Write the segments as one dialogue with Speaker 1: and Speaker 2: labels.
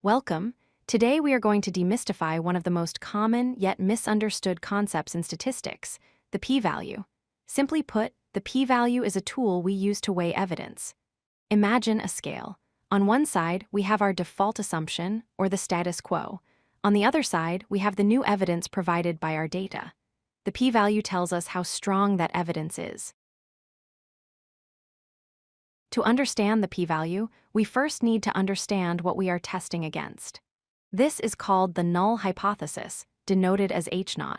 Speaker 1: Welcome. Today we are going to demystify one of the most common yet misunderstood concepts in statistics, the p-value. Simply put, the p-value is a tool we use to weigh evidence. Imagine a scale. On one side, we have our default assumption, or the status quo. On the other side, we have the new evidence provided by our data. The p-value tells us how strong that evidence is. To understand the p-value, we first need to understand what we are testing against. This is called the null hypothesis, denoted as H0.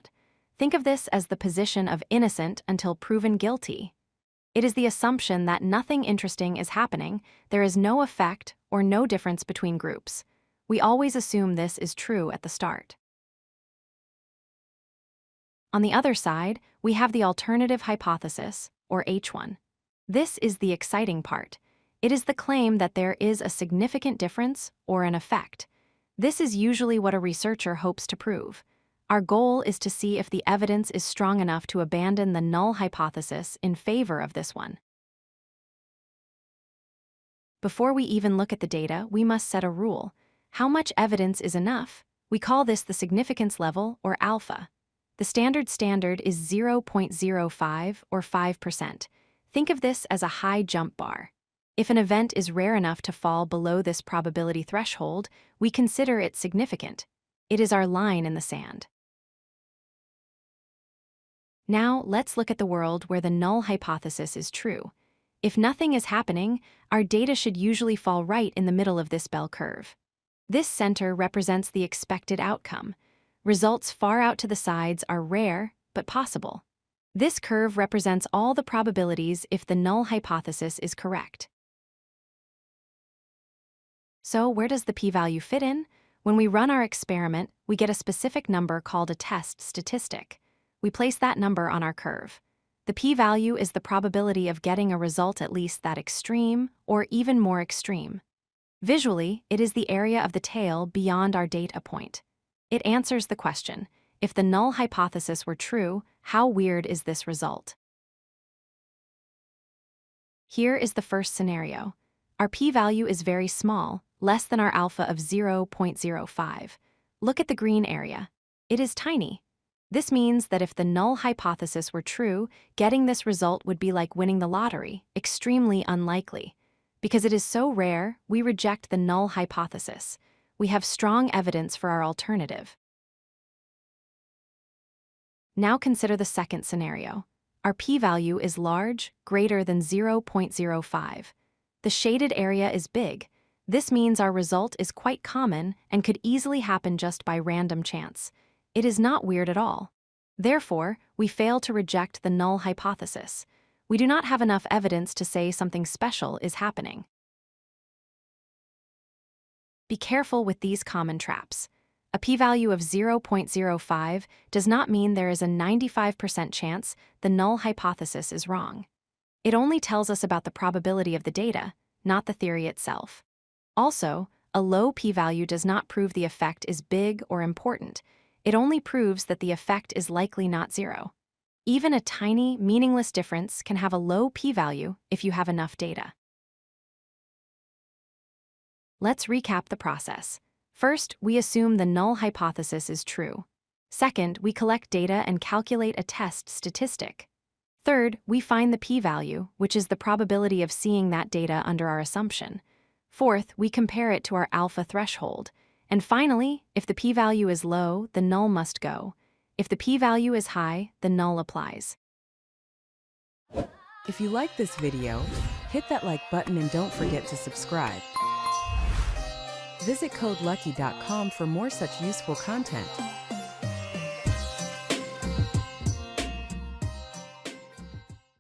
Speaker 1: Think of this as the position of innocent until proven guilty. It is the assumption that nothing interesting is happening, there is no effect or no difference between groups. We always assume this is true at the start. On the other side, we have the alternative hypothesis, or H1. This is the exciting part. It is the claim that there is a significant difference or an effect. This is usually what a researcher hopes to prove. Our goal is to see if the evidence is strong enough to abandon the null hypothesis in favor of this one. Before we even look at the data, we must set a rule. How much evidence is enough? We call this the significance level, or alpha. The standard is 0.05 or 5%. Think of this as a high jump bar. If an event is rare enough to fall below this probability threshold, we consider it significant. It is our line in the sand. Now, let's look at the world where the null hypothesis is true. If nothing is happening, our data should usually fall right in the middle of this bell curve. This center represents the expected outcome. Results far out to the sides are rare, but possible. This curve represents all the probabilities if the null hypothesis is correct. So, where does the p-value fit in? When we run our experiment, we get a specific number called a test statistic. We place that number on our curve. The p-value is the probability of getting a result at least that extreme or even more extreme. Visually, it is the area of the tail beyond our data point. It answers the question, if the null hypothesis were true, how weird is this result? Here is the first scenario. Our p-value is very small, less than our alpha of 0.05. Look at the green area. It is tiny. This means that if the null hypothesis were true, getting this result would be like winning the lottery, extremely unlikely. Because it is so rare, we reject the null hypothesis. We have strong evidence for our alternative. Now consider the second scenario. Our p-value is large, greater than 0.05. The shaded area is big. This means our result is quite common and could easily happen just by random chance. It is not weird at all. Therefore, we fail to reject the null hypothesis. We do not have enough evidence to say something special is happening. Be careful with these common traps. A p-value of 0.05 does not mean there is a 95% chance the null hypothesis is wrong. It only tells us about the probability of the data, not the theory itself. Also, a low p-value does not prove the effect is big or important. It only proves that the effect is likely not zero. Even a tiny, meaningless difference can have a low p-value if you have enough data. Let's recap the process. First, we assume the null hypothesis is true. Second, we collect data and calculate a test statistic. Third, we find the p-value, which is the probability of seeing that data under our assumption. Fourth, we compare it to our alpha threshold. And finally, if the p-value is low, the null must go. If the p-value is high, the null applies.
Speaker 2: If you like this video, hit that like button and don't forget to subscribe. Visit codelucky.com for more such useful content.